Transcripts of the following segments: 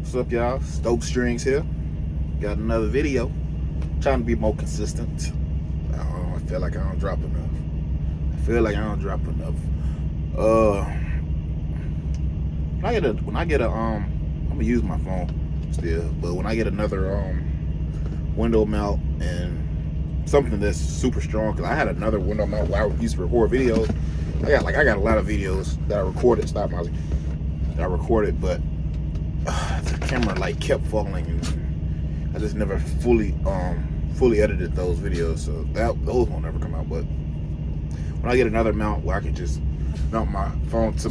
What's up, y'all? Dope Strings here. Got another video. Trying to be more consistent. I feel like I don't drop enough. When I get a I'm gonna use my phone still, but when I get another window mount and something that's super strong, because I had another window mount where I used to record videos. I got a lot of videos that I recorded. Stop, Molly. That I recorded, but the camera like kept falling, and I just never fully edited those videos, so those won't ever come out. But when I get another mount where I can just mount my phone to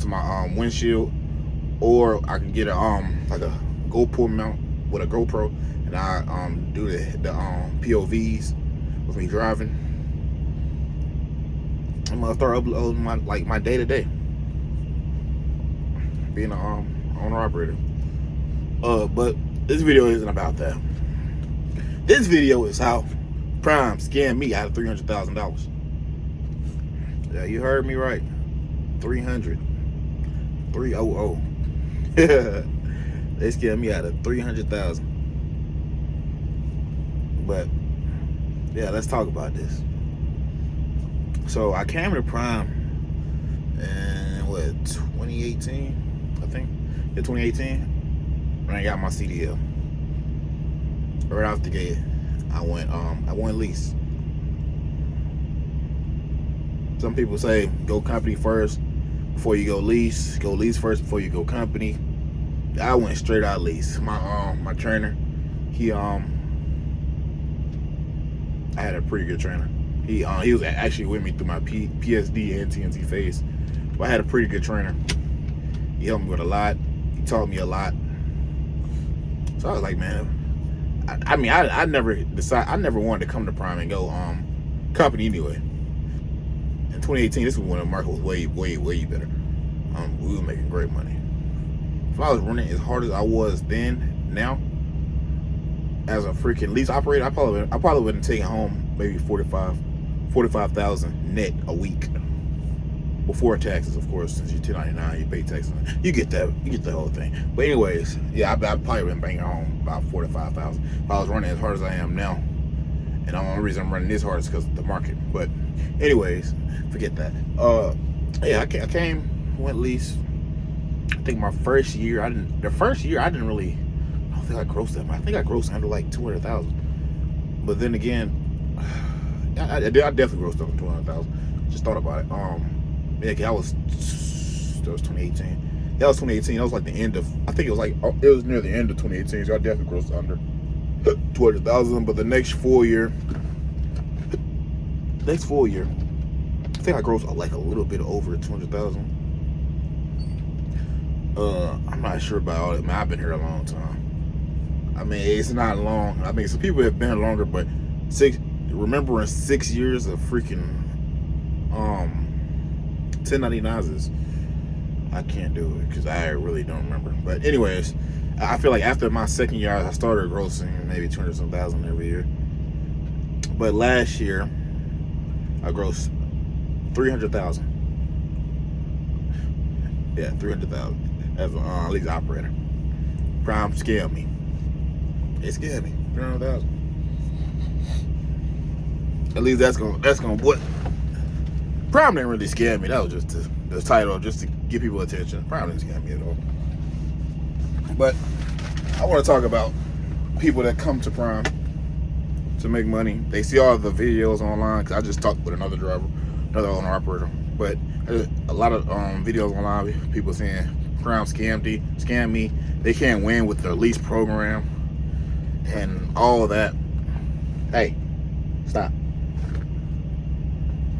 my windshield, or I can get a like a GoPro mount with a GoPro, and I do the POVs with me driving. I'm gonna start uploading my day to day, being an owner operator. But this video isn't about that. This video is how Prime scammed me out of $300,000. Yeah, you heard me right. 300. They scammed me out of 300,000. But yeah, let's talk about this. So I came to Prime in 2018, I think. Yeah, 2018. When I got my CDL. Right out the gate, I went Lease. Some people say go company first before you go Lease. Go Lease first before you go company. I went straight out Lease. My trainer, I had a pretty good trainer. He was actually with me through my PSD and TNT phase. But I had a pretty good trainer. He helped me with a lot. He taught me a lot. So I was like, man, I never wanted to come to Prime and go company anyway. In 2018, this was when the market was way better. We were making great money. If I was running as hard as I was then, now, as a freaking lease operator, I probably wouldn't take home maybe 45,000 net a week. Before taxes, of course. Since you're 1099, you pay taxes. You get the whole thing. But anyways, yeah, I probably been banging home about 45,000 if I was running as hard as I am now. And the only reason I'm running this hard is because of the market. But anyways, forget that. Yeah, I came, went Lease. I think my first year, I don't think I grossed that much. I think I grossed under like 200,000. But then again, I definitely grossed over 200,000. Just thought about it. Yeah, that was 2018. That was 2018. That was like the end of, I think it was near the end of 2018. So I definitely grossed under 200,000. But the next full year, I think I grossed like a little bit over 200,000. I'm not sure about all that, man. I've been here a long time. I mean, it's not long. I mean, some people have been longer, but remembering 6 years of freaking 1099s is, I can't do it because I really don't remember. But anyways, I feel like after my second year, I started grossing maybe 200,000 every year. But last year, I grossed 300,000. Yeah, 300,000 as a lease operator. Prime scammed me. It scared me. 300,000. At least that's gonna what. Prime didn't really scare me. That was just the title, just to get people attention. Prime didn't scare me at all. But I want to talk about people that come to Prime to make money. They see all the videos online, because I just talked with another owner operator. But there's a lot of videos online, people saying Prime scam me. They can't win with their lease program and all that. Hey, stop.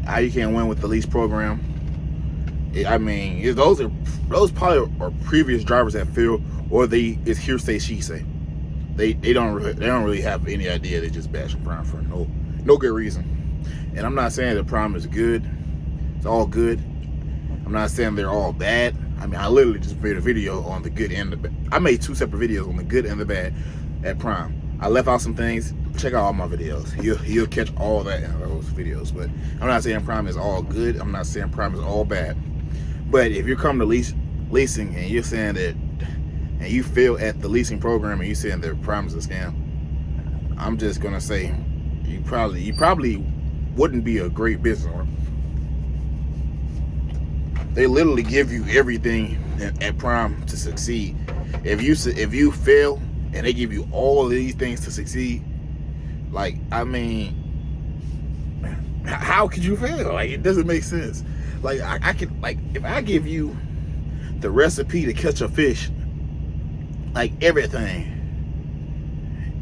How you can't win with the lease program? I mean, those probably are previous drivers that failed, or it's hearsay, she say. They don't really have any idea. They just bash Prime for no good reason. And I'm not saying that Prime is good. It's all good. I'm not saying they're all bad. I mean, I literally just made a video on the good and the bad. I made 2 separate videos on the good and the bad at Prime. I left out some things. Check out all my videos. You'll catch all that in those videos. But I'm not saying Prime is all good. I'm not saying Prime is all bad. But if you're coming to Lease leasing, and you're saying that, and you fail at the leasing program, and you're saying that prime is a scam, I'm just gonna say you probably wouldn't be a great business owner. They literally give you everything at prime to succeed. If you fail and they give you all of these things to succeed, like, I mean, how could you fail? Like, it doesn't make sense. Like, I could, like, if I give you the recipe to catch a fish, like everything,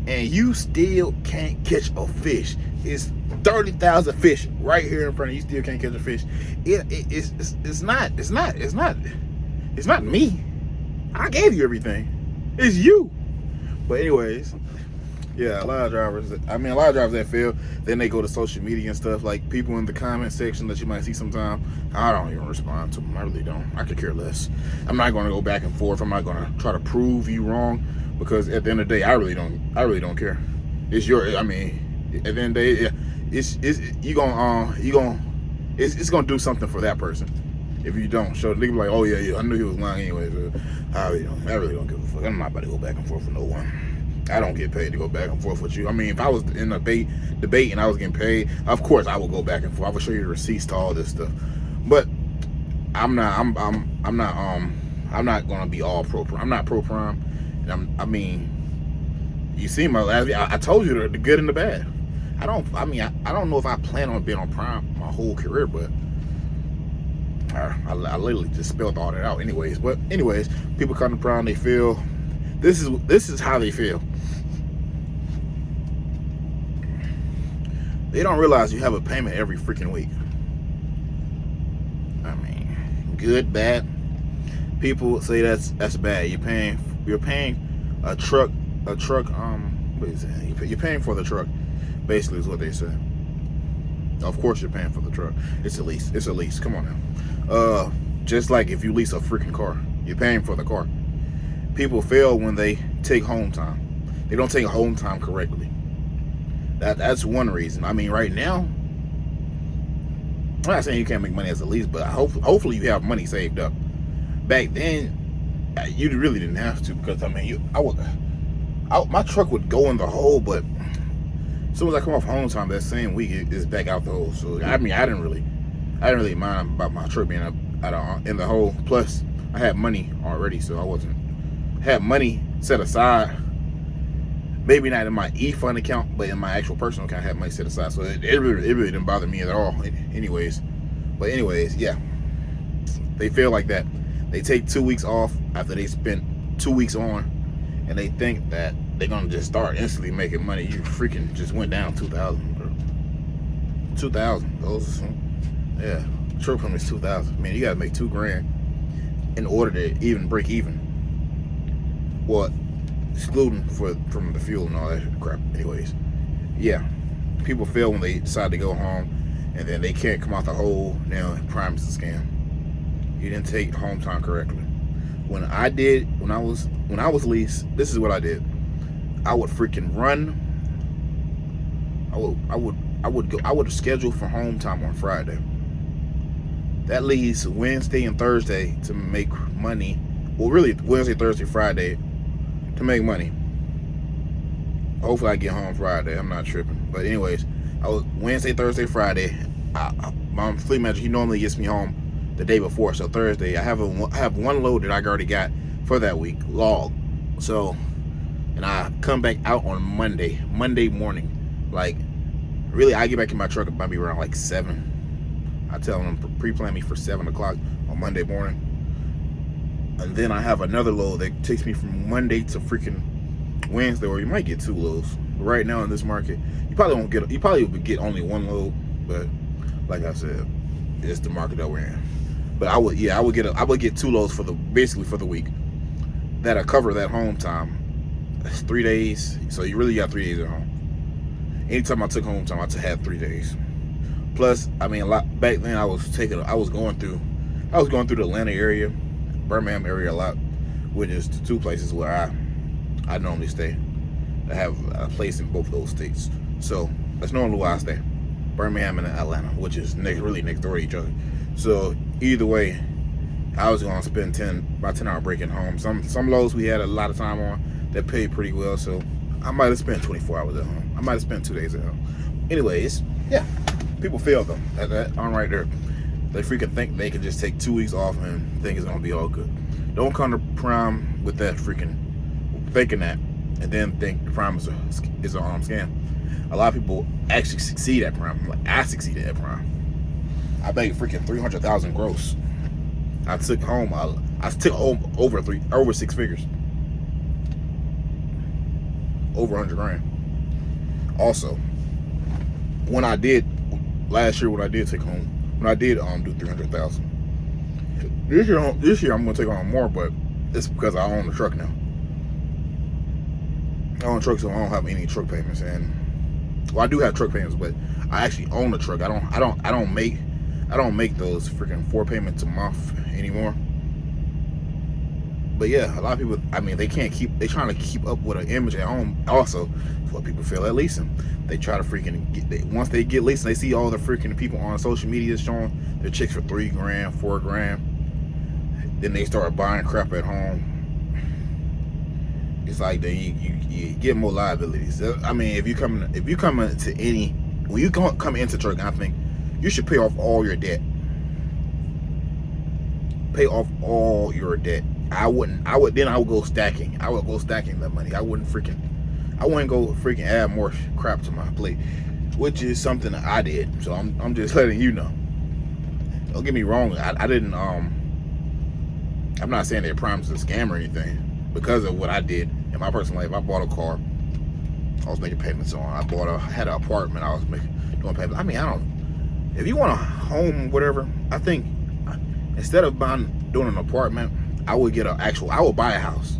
and you still can't catch a fish, it's 30,000 fish right here in front of you, still can't catch a fish. It's not me. I gave you everything. It's you. But anyways, yeah, a lot of drivers that fail, then they go to social media and stuff, like people in the comment section that you might see sometimes. I don't even respond to them. I really don't. I could care less. I'm not going to go back and forth. I'm not going to try to prove you wrong, because at the end of the day, I really don't care. It's your, I mean, at the end of the day, it's gonna do something for that person. If you don't show, they be like, oh yeah, I knew he was lying anyway. So I really don't give a fuck. I'm not about to go back and forth with no one. I don't get paid to go back and forth with you. I mean, if I was in a debate and I was getting paid, of course I would go back and forth. I would show you the receipts to all this stuff. But I'm not gonna be all pro prime. I'm not pro prime. And I mean, you see my last video, I told you the good and the bad. I don't know if I plan on being on prime my whole career, but I literally just spelled all that out anyways. But anyways, people come to prime, they feel, this is how they feel. They don't realize you have a payment every freaking week. I mean, good, bad. People say that's bad. You're paying a truck, what is it? You're paying for the truck, basically is what they say. Of course you're paying for the truck. It's a lease. Come on now. Just like if you lease a freaking car, you're paying for the car. People fail when they take home time. They don't take home time correctly. That's one reason. I mean, right now, I'm not saying you can't make money as a lease, but hopefully you have money saved up. Back then, you really didn't have to, because I mean, my truck would go in the hole, but as soon as I come off home time that same week, it's back out the hole. So I mean, I didn't really mind about my truck being in the hole. Plus, I had money already, so had money set aside. Maybe not in my e-fund account, but in my actual personal account, I had money set aside. So it really didn't bother me at all. Anyways, yeah, they feel like that. They take 2 weeks off after they spent 2 weeks on, and they think that they're gonna just start instantly making money. You freaking just went down 2,000, bro. 2,000. Those, yeah, truck payment is 2,000. Man, you gotta make $2,000 in order to even break even. Well, excluding from the fuel and all that crap. Anyways, yeah, people fail when they decide to go home, and then they can't come out the hole. Now, prime is a scam. You didn't take home time correctly. When I was leased, this is what I did. I would freaking run. I would schedule for home time on Friday. That leaves Wednesday and Thursday to make money. Well, really Wednesday, Thursday, Friday to make money. Hopefully I get home Friday. I'm not tripping. But anyways, I was Wednesday, Thursday, Friday. My fleet manager, he normally gets me home the day before. So Thursday, I have one load that I already got for that week, log. So, and I come back out on Monday morning. Like, really, I get back in my truck maybe around like 7. I tell them pre-plan me for 7 o'clock on Monday morning. And then I have another load that takes me from Monday to freaking Wednesday, or you might get 2 loads. But right now in this market, you probably would get only 1 load. But like I said, it's the market that we're in. But I would get 2 loads basically for the week. That'll cover that home time. That's 3 days. So you really got 3 days at home. Anytime I took home time, I had 3 days. Plus, I mean, a lot back then I was going through the Atlanta area, Birmingham area a lot, which is the 2 places where I normally stay. I have a place in both of those states. So that's normally where I stay. Birmingham and Atlanta, which is really next door to each other. So either way, I was gonna spend about 10 hour break at home. Some lows we had a lot of time on that paid pretty well, so I might have spent 24 hours at home. I might have spent 2 days at home. Anyways, yeah, people fail though. That on right there. They freaking think they can just take 2 weeks off and think it's gonna be all good. Don't come to prom with that freaking thinking that, and then think the prom is a scam. A lot of people actually succeed at prom. Like I succeeded at prom. I made freaking 300,000 gross. I took home over 6 figures, over 100 grand. Also, when I did last year, when I did take home, when I did do 300,000. This year I'm gonna take on more, but it's because I own the truck now. I own a truck, so I don't have any truck payments, and well, I do have truck payments, but I actually own the truck. I don't make those freaking 4 payments a month anymore. But yeah, a lot of people, I mean, they trying to keep up with an image at home. Also, that's what people feel at leasing. They try to freaking once they get leasing, they see all the freaking people on social media showing their chicks for 3 grand, 4 grand. Then they start buying crap at home. It's like you get more liabilities. I mean, when you come into truck, I think you should pay off all your debt. Pay off all your debt. I would go stacking. I would go stacking that money. I wouldn't go freaking add more crap to my plate, which is something that I did. So I'm just letting you know. Don't get me wrong. I didn't. I'm not saying that Prime is a scam or anything. Because of what I did in my personal life, I bought a car. I was making payments on. I had an apartment. I was doing payments. I mean, if you want a home, whatever, I think instead of doing an apartment, I would buy a house.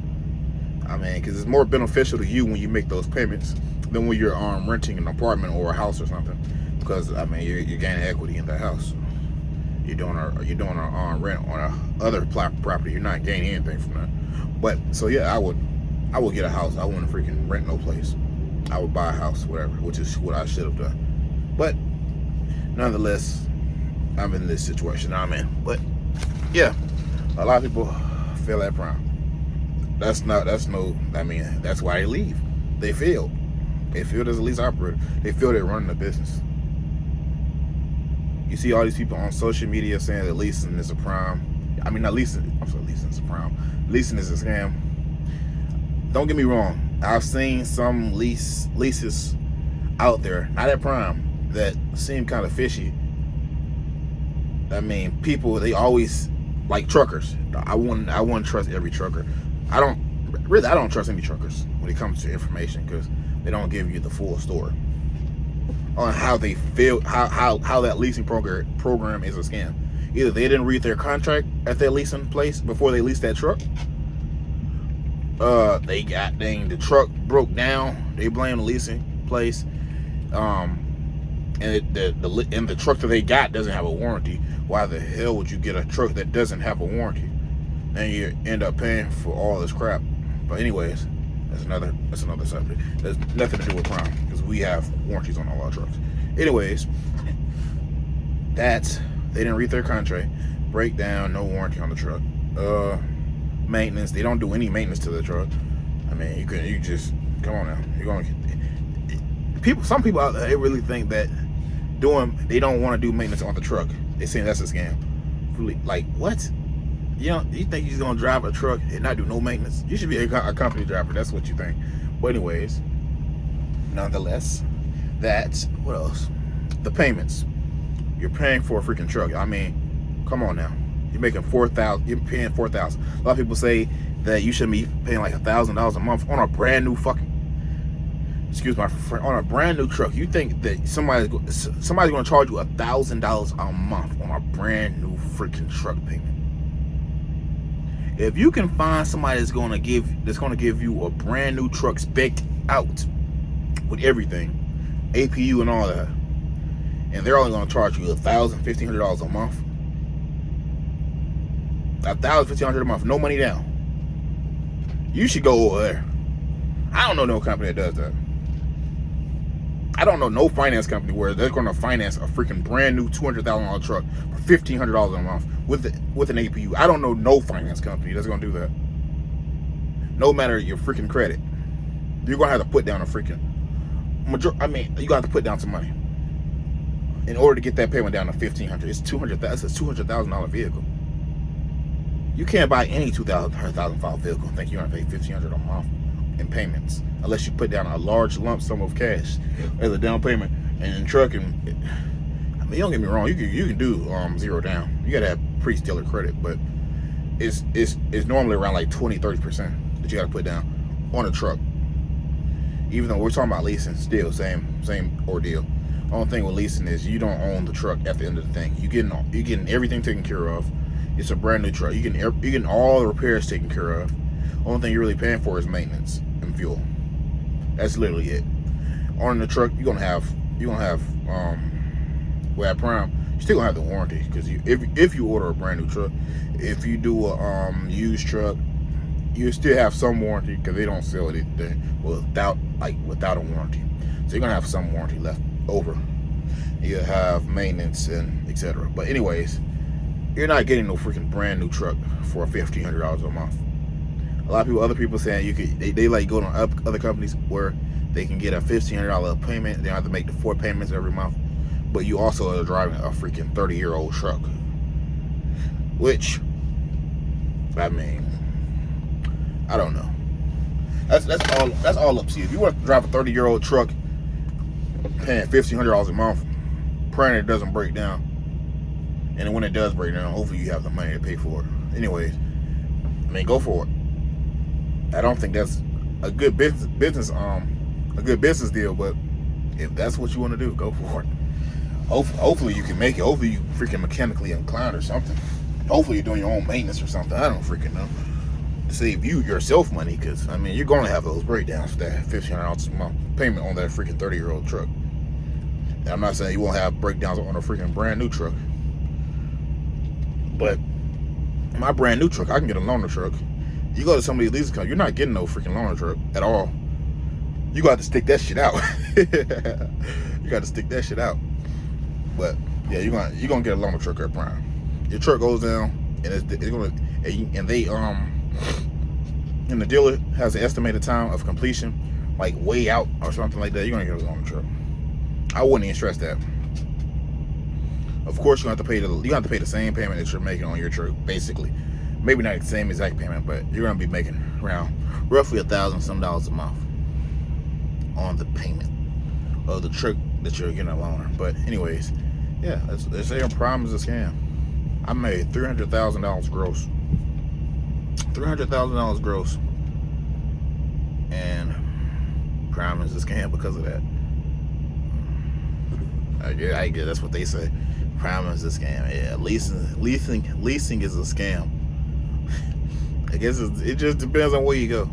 I mean, because it's more beneficial to you when you make those payments than when you're renting an apartment or a house or something. Because I mean, you're gaining equity in the house. You're doing a rent on a other property. You're not gaining anything from that. But so yeah, I would get a house. I wouldn't freaking rent no place. I would buy a house, whatever, which is what I should have done. But nonetheless, I'm in this situation I'm in. But yeah, a lot of people fail at prom. That's why they leave. They failed. They failed as a lease operator. They failed at running a business. You see all these people on social media saying that leasing is a prom. I mean, not leasing. I'm sorry, leasing is a prom. Leasing is a scam. Don't get me wrong. I've seen some leases out there, not at prime, that seem kind of fishy. I mean, people, they always like truckers. I wouldn't trust every trucker. I don't trust any truckers when it comes to information, because they don't give you the full story on how they feel, how that leasing program is a scam. Either they didn't read their contract at their leasing place before they leased that truck. The truck broke down. They blame the leasing place. And the truck that they got doesn't have a warranty. Why the hell would you get a truck that doesn't have a warranty? And you end up paying for all this crap. But anyways, that's another subject. There's nothing to do with crime, because we have warranties on all our trucks. Anyways, they didn't read their contract. Breakdown, no warranty on the truck. Maintenance, they don't do any maintenance to the truck. I mean, you just come on now. You're going to some people out there, they really think that they don't want to do maintenance on the truck. They saying that's a scam. Really, like what? You think you're gonna drive a truck and not do no maintenance? You should be a company driver. That's what you think. But anyways, nonetheless, what else? The payments. You're paying for a freaking truck. I mean, come on now. You're making $4,000. You're paying $4,000. A lot of people say that you should be paying like $1,000 a month on a brand new on a brand new truck. You think that somebody's going to charge you $1,000 a month on a brand new freaking truck payment? If you can find somebody that's going to give you a brand new truck spec'd out with everything, APU and all that, and they're only going to charge you $1,000, $1,500 a month, $1,000, $1,500 a month, no money down, you should go over there. I don't know no company that does that. I don't know no finance company where they're going to finance a freaking brand new $200,000 truck for $1,500 a month with an APU. I don't know no finance company that's going to do that. No matter your freaking credit, you're going to have to put down a freaking you got to have to put down some money in order to get that payment down to $1,500. It's $200,000. That's a $200,000 vehicle. You can't buy any $200,000 vehicle and think you're going to pay $1,500 a month in payments unless you put down a large lump sum of cash as a down payment. And in trucking, I mean, don't get me wrong, you can do zero down. You got to have pretty stellar credit, but it's normally around like 20-30% that you got to put down on a truck. Even though we're talking about leasing, still same ordeal. Only thing with leasing is you don't own the truck at the end of the thing. You're getting everything taken care of. It's a brand new truck. You're getting all the repairs taken care of. Only thing you're really paying for is maintenance and fuel. That's literally it. On the truck, you're gonna have well, at Prime, you're still gonna have the warranty, because if you order a brand new truck, if you do a used truck, you still have some warranty, because they don't sell it without a warranty. So you're gonna have some warranty left over. You have maintenance and etc. But anyways, you're not getting no freaking brand new truck for $1,500 a month. A lot of other people saying they like go to other companies where they can get a $1,500 payment. They don't have to make the 4 payments every month, but you also are driving a freaking 30-year-old truck. Which, I mean, I don't know. That's all up to you. If you want to drive a 30-year-old truck, paying $1,500 a month, praying it doesn't break down, and when it does break down, hopefully you have the money to pay for it. Anyways, I mean, go for it. I don't think that's a good business deal, but if that's what you want to do, go for it. Hopefully you can make it. Hopefully you freaking mechanically inclined or something. Hopefully you're doing your own maintenance or something. I don't freaking know. To save you yourself money, because I mean, you're going to have those breakdowns for that $1,500 a month payment on that freaking 30-year-old truck. And I'm not saying you won't have breakdowns on a freaking brand new truck, but my brand new truck, I can get a loaner truck. You go to some of these leasing companies, you're not getting no freaking loaner truck at all. You got to stick that shit out. You got to stick that shit out. But yeah, you're gonna get a loaner truck at Prime. Your truck goes down, and it's gonna, and they and the dealer has an estimated time of completion, like way out or something like that. You're gonna get a loaner truck. I wouldn't even stress that. Of course, you have to pay the same payment that you're making on your truck, basically. Maybe not the same exact payment, but you're gonna be making around roughly $1,000 some a month on the payment of the truck that you're getting a loaner. But anyways, yeah, they're saying Prime is a scam. I made $300,000 gross. $300,000 gross, and Prime is a scam because of that. I guess that's what they say. Prime is a scam. Yeah, leasing is a scam. I guess it just depends on where you go.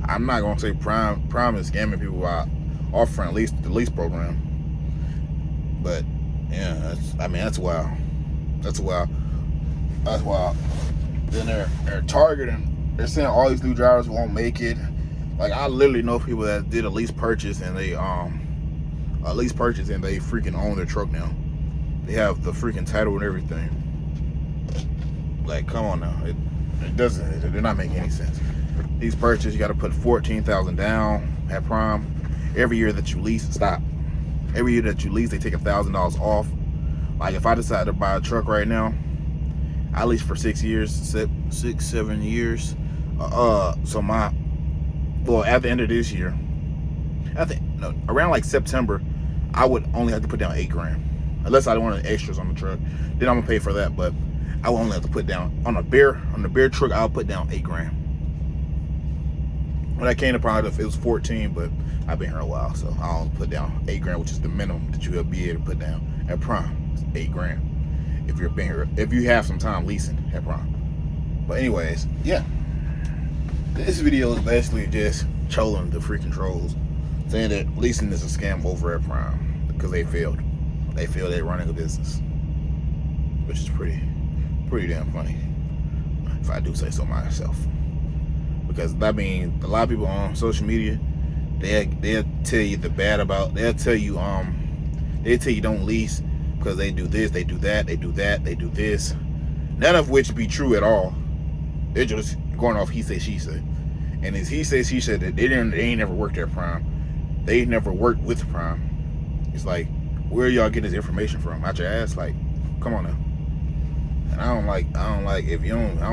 I'm not gonna say Prime is scamming people by offering the lease program, but yeah, that's wild. That's wild. Then they're targeting. They're saying all these new drivers won't make it. Like, I literally know people that did a lease purchase and they freaking own their truck now. They have the freaking title and everything. Like, come on now. It doesn't. They're not making any sense. These purchases, you got to put $14,000 down at Prime. Every year that you lease, every year that you lease, they take $1,000 off. Like, if I decide to buy a truck right now, I lease for 7 years. So at the end of this year, around like September, I would only have to put down $8,000, unless I don't want any extras on the truck. Then I'm gonna pay for that, but I will only have to put down on the bear truck. I'll put down $8,000. When I came to Prime, it was 14, but I've been here a while, so I'll put down $8,000, which is the minimum that you will be able to put down at Prime. It's $8,000 if you're been here, if you have some time leasing at Prime. But anyways, yeah, this video is basically just trolling the freaking trolls, saying that leasing is a scam over at Prime because they failed. They failed at running a business, which is pretty damn funny, if I do say so myself. Because that means a lot of people on social media, They'll tell you the bad about. They'll tell you don't lease because they do this, they do that, they do that, they do this. None of which be true at all. They're just going off he said, she said. And as he said, she said that they ain't never worked at Prime. They never worked with Prime. It's like, where y'all getting this information from? Out your ass? Like, come on now. And I don't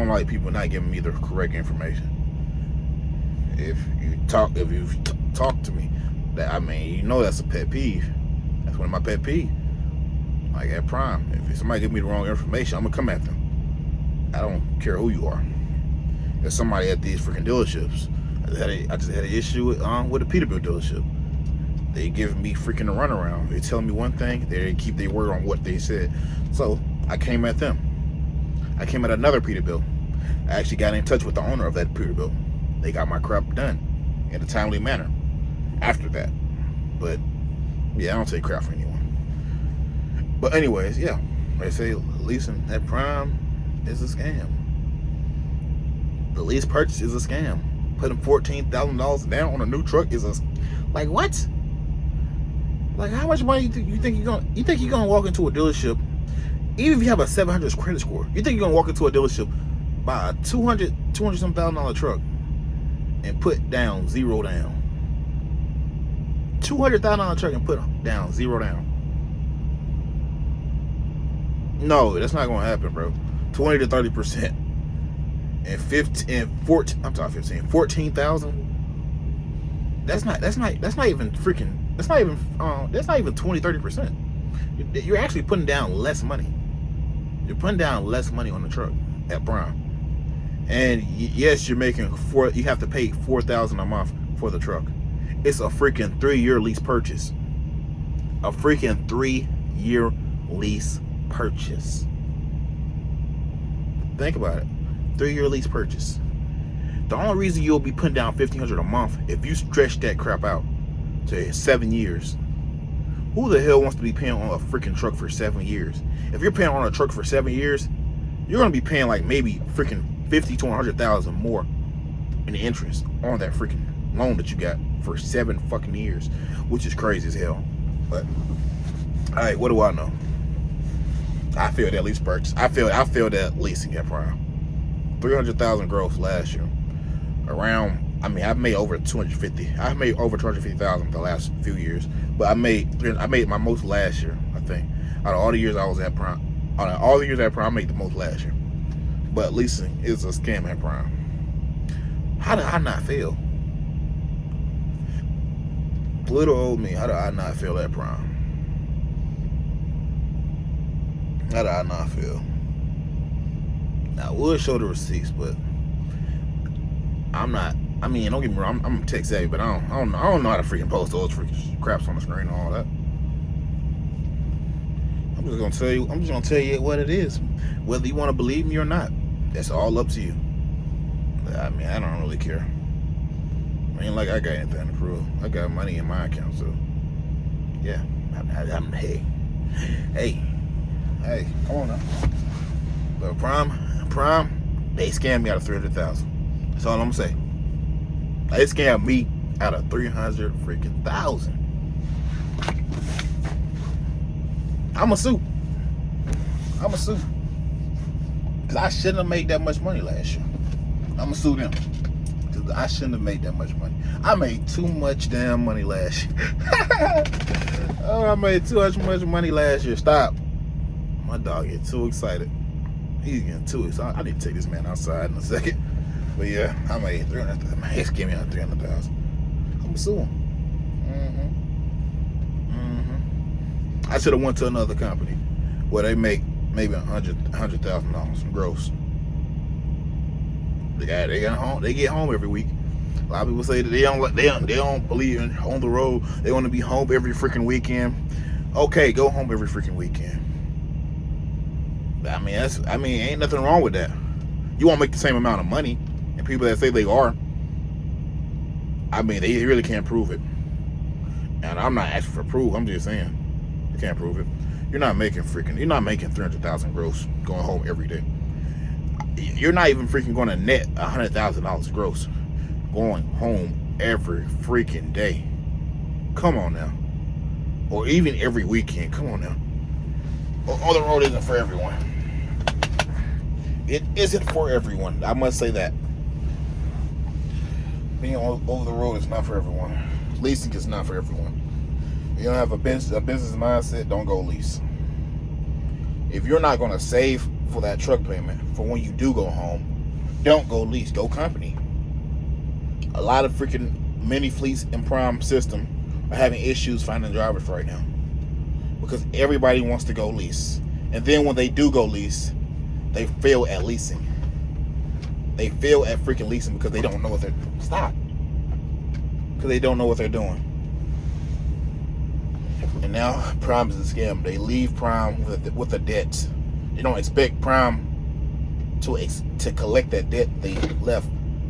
like people not giving me the correct information. If you talk to me, that's a pet peeve. That's one of my pet peeves. Like at Prime, if somebody give me the wrong information, I'm gonna come at them. I don't care who you are. There's somebody at these freaking dealerships. I just had an issue with a Peterbilt dealership. They giving me freaking a runaround. They tell me one thing, they keep their word on what they said. So I came at them. I came at another Peterbilt. I actually got in touch with the owner of that Peterbilt. They got my crap done in a timely manner after that. But yeah, I don't take crap from anyone. But anyways, yeah, they say leasing at Prime is a scam. The lease purchase is a scam. Putting $14,000 down on a new truck is like what? Like how much money you think you're gonna walk into a dealership? Even if you have a 700 credit score, you think you're gonna walk into a dealership, buy a $200,000 truck, and put down zero down? $200,000 truck and put down zero down? No, that's not gonna happen, bro. 20 to 30%. And 14,000. That's not even 20-30%. You're actually putting down less money. You're putting down less money on the truck at Prime. And yes, you have to pay $4,000 a month for the truck. It's a freaking 3-year lease purchase. A freaking 3-year lease purchase. Think about it. 3-year lease purchase. The only reason you'll be putting down $1,500 a month if you stretch that crap out to 7 years. Who the hell wants to be paying on a freaking truck for 7 years? If you're paying on a truck for 7 years, you're gonna be paying like maybe freaking $50,000 to $100,000 more in the interest on that freaking loan that you got for 7 fucking years, which is crazy as hell. But all right, what do I know? I failed that lease purchase. I failed that leasing at Prime. 300,000 gross last year. I made over 250. I made over 250,000 the last few years, but I made my most last year. I think out of all the years I was at Prime, I made the most last year. But leasing is a scam at Prime. How did I not fail? Little old me, how did I not fail at Prime? How did I not fail? Now, I would show the receipts, but I'm not. I mean, don't get me wrong, I'm tech savvy, but I don't know how to freaking post those freaking craps on the screen and all that. I'm just gonna tell you what it is. Whether you want to believe me or not, that's all up to you. I mean, I don't really care. I ain't like I got anything to prove. I got money in my account, so yeah. Hey, come on now. But Prime, they scammed me out of 300,000. That's all I'm gonna say. They scammed me out of 300 freaking thousand. I'ma sue. Cause I shouldn't have made that much money last year. I'ma sue them. Cause I shouldn't have made that much money. I made too much damn money last year. Oh, I made too much money last year. Stop. My dog get too excited. He's getting too excited. I need to take this man outside in a second. But yeah, I made 300,000. My ex gave me out 300,000. I'm suing. I should have went to another company where they make maybe $100,000 gross. They get home every week. A lot of people say that they don't believe in on the road. They want to be home every freaking weekend. Okay, go home every freaking weekend. I mean, ain't nothing wrong with that. You won't make the same amount of money, and people that say they are, I mean, they really can't prove it. And I'm not asking for proof. I'm just saying, you can't prove it. You're not making 300,000 gross going home every day. You're not even freaking going to net $100,000 gross going home every freaking day. Come on now. Or even every weekend. Come on now. On the road isn't for everyone. It isn't for everyone. I must say that. Being over the road is not for everyone. Leasing is not for everyone. If you don't have a business mindset, don't go lease. If you're not going to save for that truck payment for when you do go home, don't go lease. Go company. A lot of freaking mini fleets and prime system are having issues finding drivers right now because everybody wants to go lease. And then when they do go lease, they fail at leasing. They fail at freaking leasing because they don't know what they're because they don't know what they're doing. And now prime is a scam. They leave prime with a debt. They don't expect prime to collect that debt they left.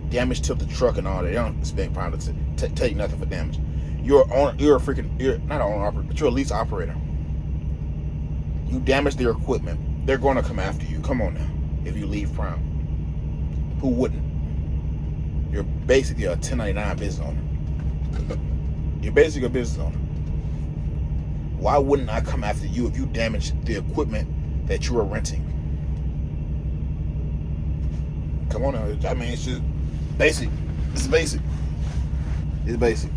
Damage to the truck and all that. They don't expect prime to take nothing for damage. You're not an owner operator, but you're a lease operator. You damage their equipment, they're going to come after you. Come on now. If you leave prime, who wouldn't? You're basically a 1099 business owner. You're basically a business owner. Why wouldn't I come after you if you damage the equipment that you are renting? Come on now. I mean, it's just basic. It's basic. It's basic.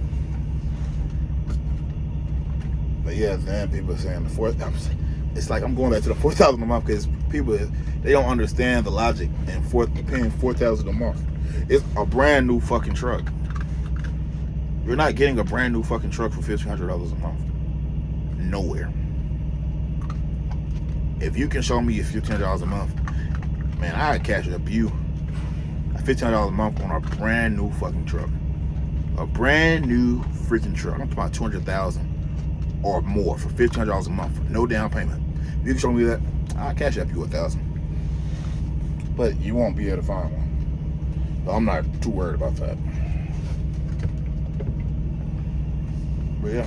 But yeah, then people are saying the fourth. It's like I'm going back to the $4,000 a month because people, they don't understand the logic and paying $4,000 a month. It's a brand new fucking truck. You're not getting a brand new fucking truck for $1,500 a month. Nowhere. If you can show me $1,500 a month, man, I'd cash it up you. $1,500 a month on a brand new fucking truck. A brand new freaking truck. I'm talking about $200,000 or more for $1,500 a month for no down payment. If you can show me that, I'll cash up you $1,000. But you won't be able to find one. But I'm not too worried about that. But yeah,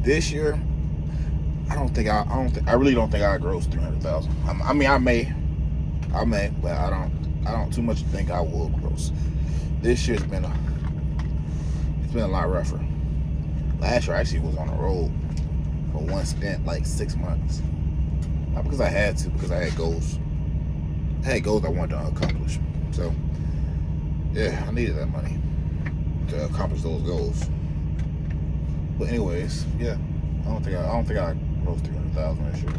this year, I really don't think I gross 300,000. I mean, I may, but I don't too much think I will gross. This year's been a lot rougher. Last year I actually was on the road for one stint, like 6 months. Not because I had to, because I had goals. I had goals I wanted to accomplish. So yeah, I needed that money to accomplish those goals. But anyways, yeah, I don't think I gross 300,000 this year.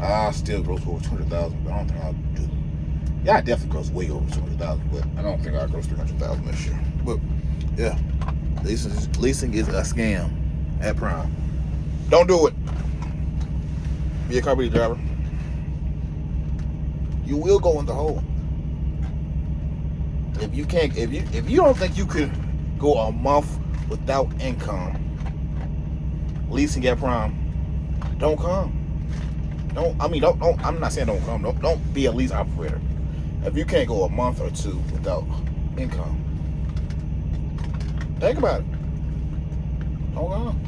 I still gross over 200,000, but I don't think I'll do. Yeah, I definitely gross way over 200,000, but I don't think I'll gross 300,000 this year. But yeah, leasing is a scam at prime. Don't do it. Be a company driver. You will go in the hole. If you don't think you could go a month without income leasing at prime, don't come. Don't. I'm not saying don't come. Don't be a lease operator. If you can't go a month or two without income, think about it. Don't come.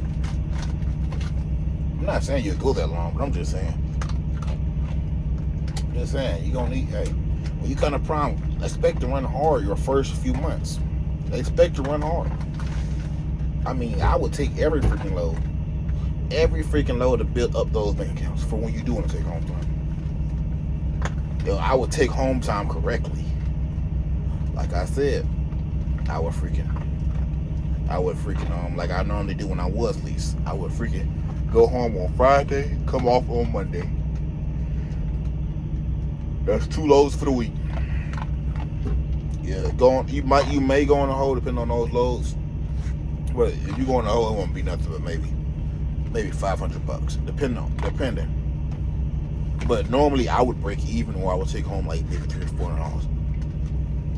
I'm not saying you'll go that long, but I'm just saying. You're gonna need. Hey, when you come to prime, expect to run hard your first few months. Expect to run hard. I mean, I would take every freaking load to build up those bank accounts for when you do want to take home time. I would take home time correctly. Like I said, I would freaking like I normally do when I was leased. I would freaking go home on Friday, come off on Monday. That's 2 loads for the week. Yeah, you may go on a hole depending on those loads. But if you go on a hole, it won't be nothing but maybe $500, depending. But normally I would break even, or I would take home like maybe $300 or $400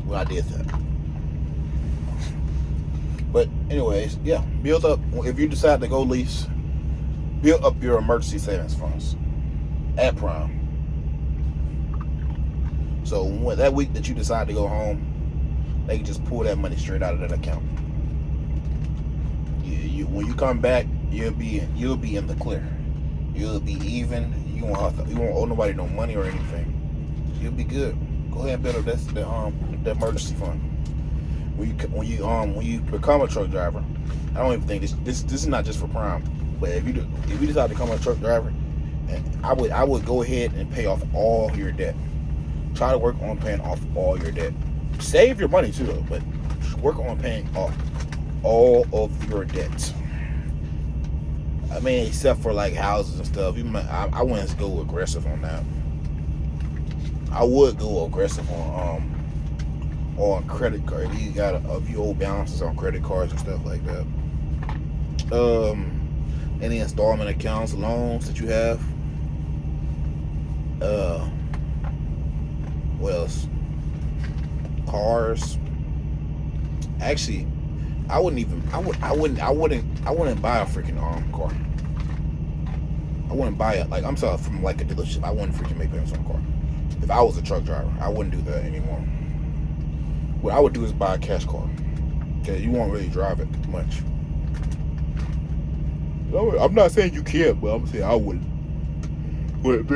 when I did that. But anyways, yeah, build up. If you decide to go lease, build up your emergency savings funds at prime. So when that week that you decide to go home, they can just pull that money straight out of that account. When you come back, you'll be in the clear. You'll be even. You won't owe nobody no money or anything. You'll be good. Go ahead and build up that emergency fund. when you become a truck driver, I don't even think this is not just for prime, but if you decide to become a truck driver, and I would go ahead and pay off all your debt. Try to work on paying off all your debt. Save your money too, though, but work on paying off all of your debts. I mean, except for like houses and stuff. I wouldn't go aggressive on that. I would go aggressive on credit card. If you got a few old balances on credit cards and stuff like that. Any installment accounts, loans that you have. What else? Cars. Actually, I wouldn't buy a freaking car. I wouldn't buy it. Like, I'm sorry, from like a dealership. I wouldn't freaking make payments on a car. If I was a truck driver, I wouldn't do that anymore. What I would do is buy a cash car. Okay, you won't really drive it much. I'm not saying you can't, but I'm saying I wouldn't. With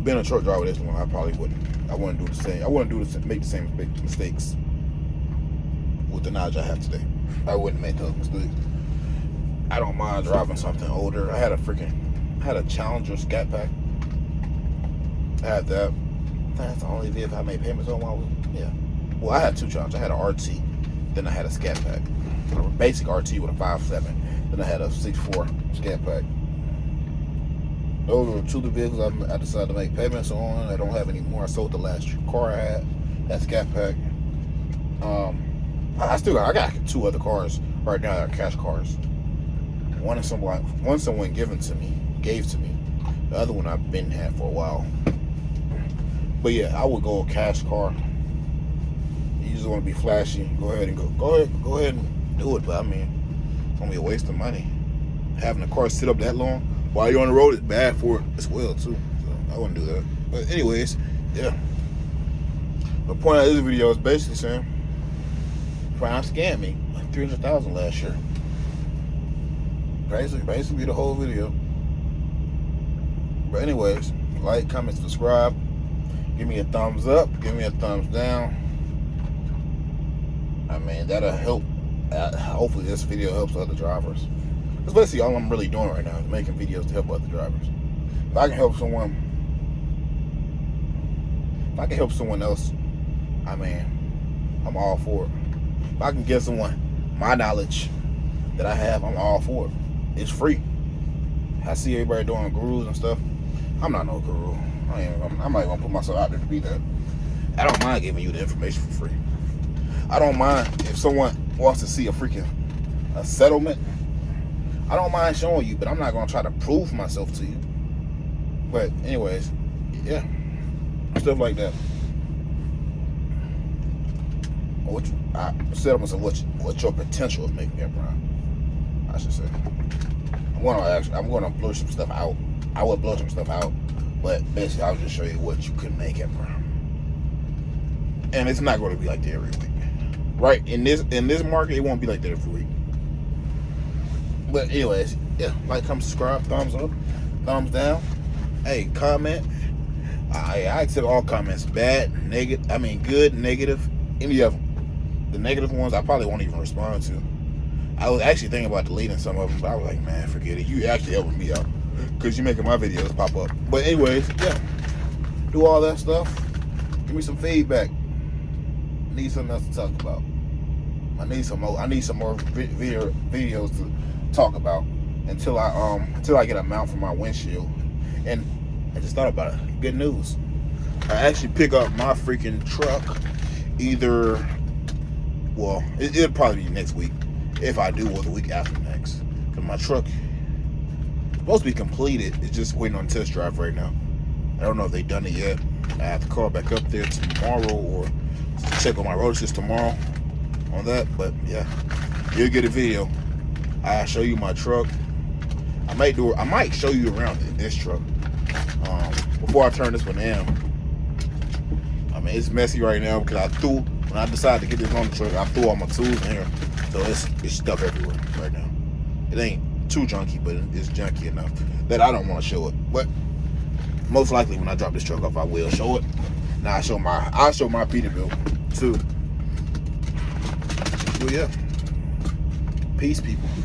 being a truck driver, this one I probably wouldn't. I wouldn't do the same. I wouldn't make the same mistakes with the knowledge I have today. I wouldn't make those mistakes. I don't mind driving something older. I had a Challenger Scat Pack. I had that. That's the only vehicle I made payments on while Well, I had two Challengers. I had an RT, then I had a Scat Pack. A basic RT with a 5.7. Then I had a 6.4 Scat Pack. Those were two of the vehicles I decided to make payments on. I don't have any more. I sold the last car I had, that Scat Pack. I got two other cars right now that are cash cars. One someone gave to me. The other one I've been had for a while. But yeah, I would go a cash car. You just want to be flashy. Go ahead and do it. But I mean, it's gonna be a waste of money. Having a car sit up that long while you're on the road is bad for it as well too. So I wouldn't do that. But anyways, yeah. The point of this video is basically saying, Prime scammed me like $300,000 last year. Basically the whole video. But anyways, like, comment, subscribe. Give me a thumbs up. Give me a thumbs down. I mean, that'll help. Hopefully this video helps other drivers. That's basically all I'm really doing right now, is making videos to help other drivers. If I can help someone else, I mean, I'm all for it. If I can give someone my knowledge that I have, I'm all for it. It's free. I see everybody doing gurus and stuff. I'm not no guru. I'm not even gonna put myself out there to be that. I don't mind giving you the information for free. I don't mind if someone wants to see a settlement. I don't mind showing you, but I'm not gonna try to prove myself to you. But anyways, yeah, stuff like that. Settlements of what your potential of making that prime, I should say. I'm gonna blow some stuff out. I would blow some stuff out, but basically I'll just show you what you could make at prime. And it's not going to be like that every week, right? In this market, it won't be like that every week. But anyways, yeah, like, comment, subscribe, thumbs up, thumbs down. Hey, comment. I accept all comments, bad, negative. I mean, good, negative, any of them. The negative ones I probably won't even respond to. I was actually thinking about deleting some of them, but I was like, man, forget it. You actually helping me out because you're making my videos pop up. But anyways, yeah, do all that stuff. Give me some feedback. Need something else to talk about. I need some more videos to talk about until I get a mount for my windshield. And I just thought about it. Good news. I actually pick up my freaking truck it'll probably be next week. If I do, or the week after next. Because my truck is supposed to be completed. It's just waiting on test drive right now. I don't know if they've done it yet. I have to call back up there tomorrow or check on my road assist tomorrow on that. But yeah, you'll get a video. I'll show you my truck. I might show you around in this truck before I turn this one down. I mean, it's messy right now because when I decided to get this on the truck, I threw all my tools in here. So it's stuff everywhere right now. It ain't too junky, but it's junky enough that I don't want to show it. But most likely when I drop this truck off, I will show it. Now I'll show my Peterbilt too. Well, yeah. Peace, people.